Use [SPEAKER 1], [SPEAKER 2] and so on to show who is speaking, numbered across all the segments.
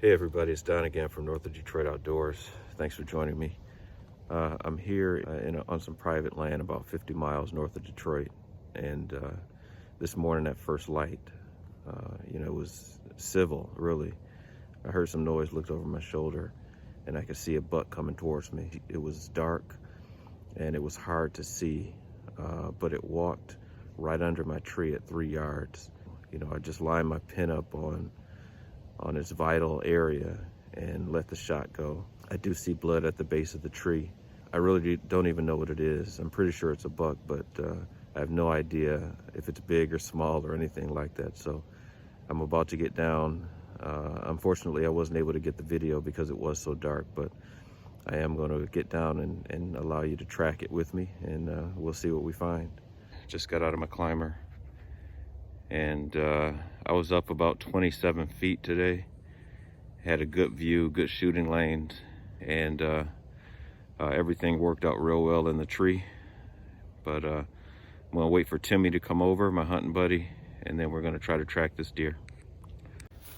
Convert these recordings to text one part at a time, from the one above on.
[SPEAKER 1] Hey everybody, it's Don again from North of Detroit Outdoors. Thanks for joining me. I'm here on some private land about 50 miles north of Detroit, and this morning at first light, it was civil, really. I heard some noise, looked over my shoulder, and I could see a buck coming towards me. It was dark and it was hard to see, but it walked right under my tree at 3 yards. I just lined my pin up on its vital area and let the shot go. I do see blood at the base of the tree. I really don't even know what it is. I'm pretty sure it's a buck, but I have no idea if it's big or small or anything like that. So I'm about to get down. Unfortunately, I wasn't able to get the video because it was so dark, but I am going to get down and allow you to track it with me, and we'll see what we find. Just got out of my climber, and I was up about 27 feet today. Had a good view, good shooting lanes, and everything worked out real well in the tree. But I'm gonna wait for Timmy to come over, my hunting buddy, and then we're gonna try to track this deer.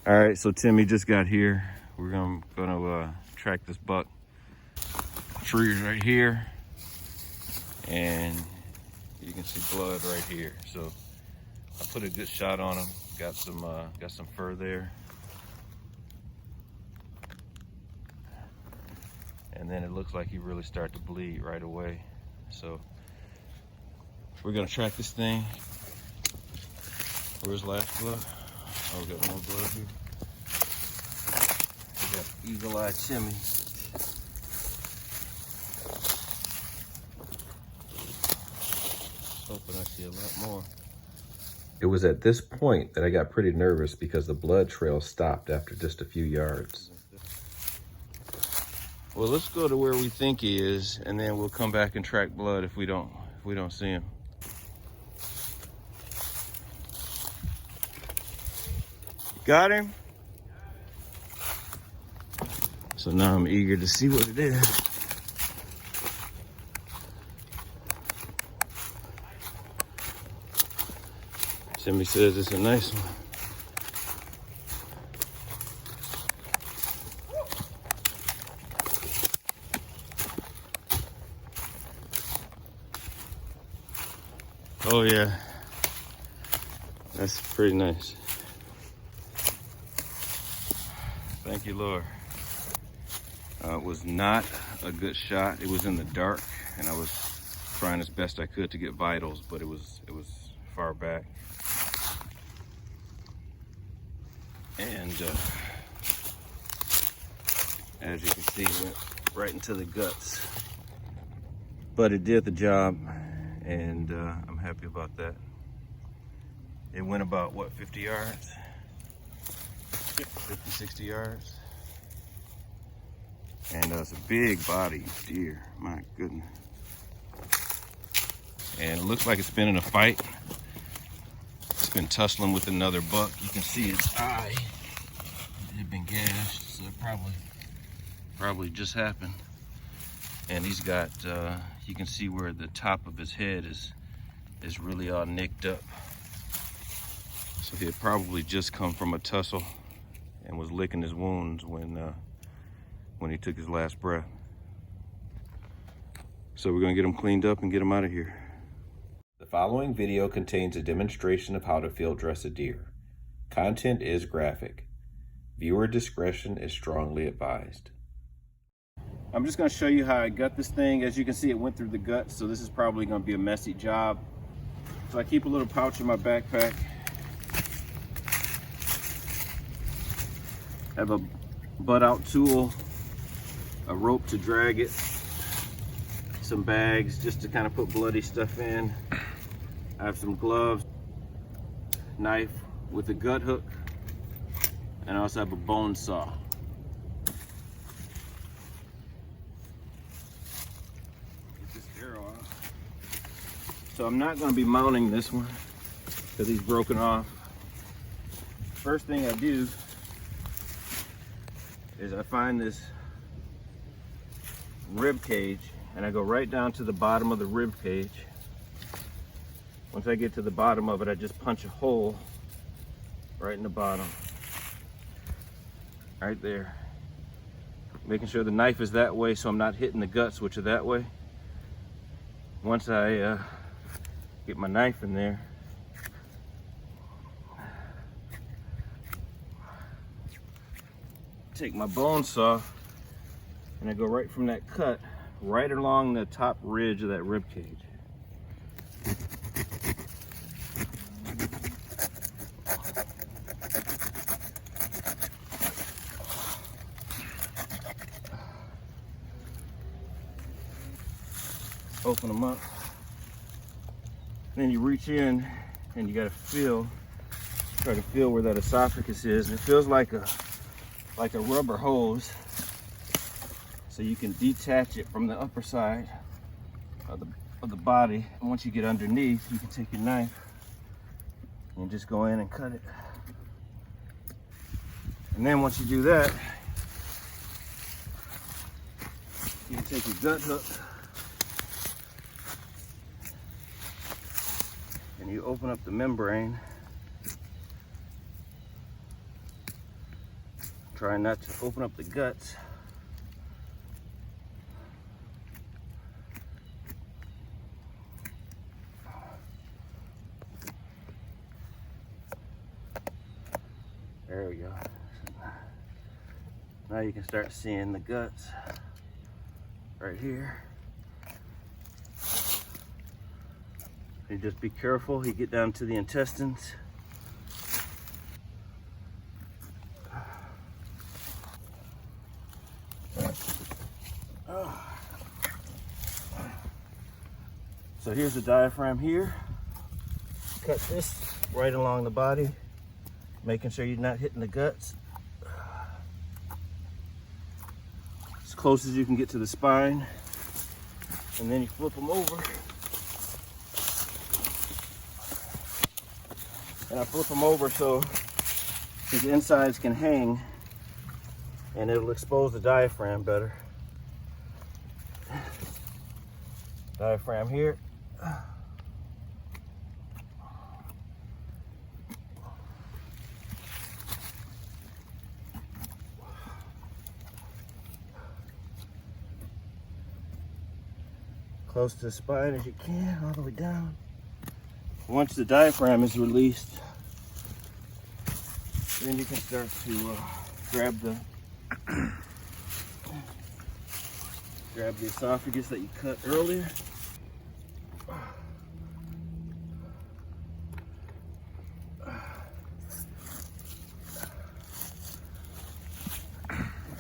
[SPEAKER 1] All right, so Timmy just got here. We're gonna track this buck. Tree is right here, and you can see blood right here. So I put a good shot on him. Got some fur there, and then it looks like he really started to bleed right away. So we're gonna track this thing. Where's last blood? Oh, we got more blood here. We got eagle-eye Timmy. Hoping I see a lot more. It was at this point that I got pretty nervous because the blood trail stopped after just a few yards. Well, let's go to where we think he is, and then we'll come back and track blood if we don't see him. Got him? So now I'm eager to see what it is. Timmy says it's a nice one. Oh yeah, that's pretty nice. Thank you, Lord. It was not a good shot. It was in the dark, and I was trying as best I could to get vitals, but it was far back. And as you can see, it went right into the guts. But it did the job, and I'm happy about that. It went about, what, 50 yards? 50, 60 yards. And it's a big body deer, my goodness. And it looks like it's been in a fight. It's been tussling with another buck. You can see its eye. It had been gashed, so it probably just happened. And he's got, you can see where the top of his head is really all nicked up. So he had probably just come from a tussle and was licking his wounds when he took his last breath. So we're gonna get him cleaned up and get him out of here. The following video contains a demonstration of how to field dress a deer. Content is graphic. Viewer discretion is strongly advised. I'm just gonna show you how I gut this thing. As you can see, it went through the gut, so this is probably gonna be a messy job. So I keep a little pouch in my backpack. I have a butt out tool, a rope to drag it, some bags just to kind of put bloody stuff in. I have some gloves, knife with a gut hook, and I also have a bone saw. Get this arrow out. So I'm not going to be mounting this one because he's broken off. First thing I do is I find this rib cage and I go right down to the bottom of the rib cage. Once I get to the bottom of it, I just punch a hole right in the bottom. right there. Making sure the knife is that way so I'm not hitting the guts, which are that way. Once I get my knife in there, take my bone saw and I go right from that cut right along the top ridge of that rib cage. Open them up. Then you reach in and you gotta try to feel where that esophagus is. And it feels like a rubber hose. So you can detach it from the upper side of the body. And once you get underneath, you can take your knife and just go in and cut it. And then once you do that, you can take your gut hook and you open up the membrane. Try not to open up the guts. There we go. Now you can start seeing the guts right here. You just be careful, you get down to the intestines. So here's the diaphragm here. Cut this right along the body, making sure you're not hitting the guts. As close as you can get to the spine. And then you flip them over. And I flip them over so the insides can hang and it'll expose the diaphragm better. Diaphragm here. Close to the spine as you can, all the way down. Once the diaphragm is released, then you can start to grab the esophagus that you cut earlier.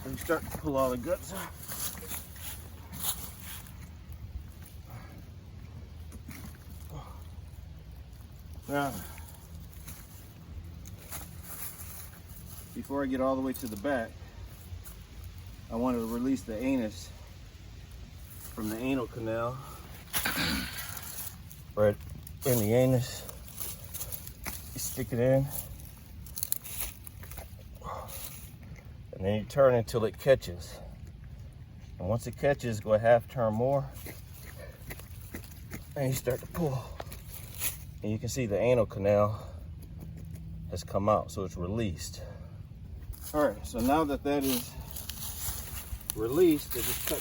[SPEAKER 1] And start to pull all the guts out. Now, before I get all the way to the back, I want to release the anus from the anal canal. Right in the anus. You stick it in. And then you turn until it catches. And once it catches, go a half turn more. And you start to pull. And you can see the anal canal has come out, so it's released. All right, so now that that is released, I just cut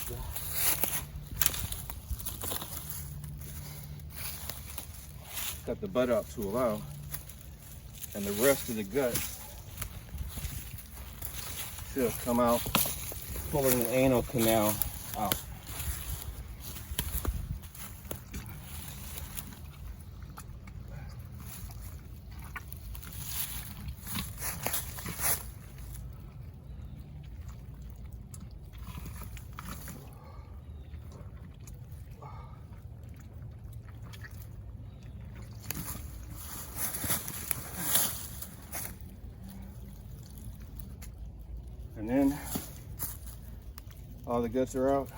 [SPEAKER 1] the butt out to allow, and the rest of the guts should have come out, pulling the anal canal out. And then all the guts are out.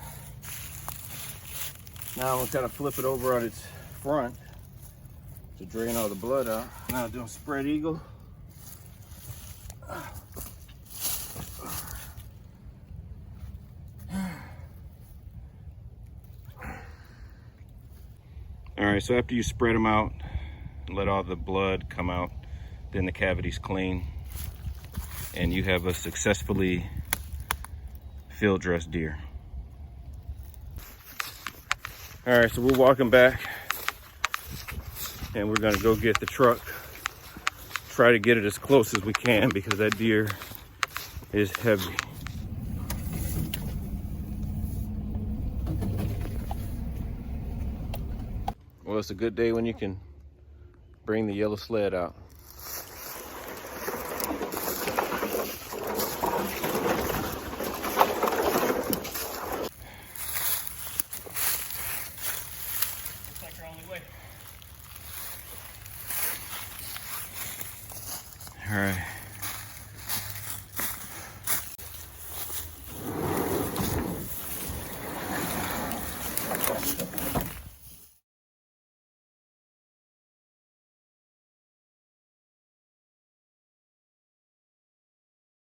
[SPEAKER 1] Now we'll kind of flip it over on its front to drain all the blood out. Now doing spread eagle. All right, so after you spread them out, let all the blood come out, then the cavity's clean. and you have a successfully field dressed deer. All right, so we're walking back and we're gonna go get the truck, try to get it as close as we can because that deer is heavy. Well, it's a good day when you can bring the yellow sled out.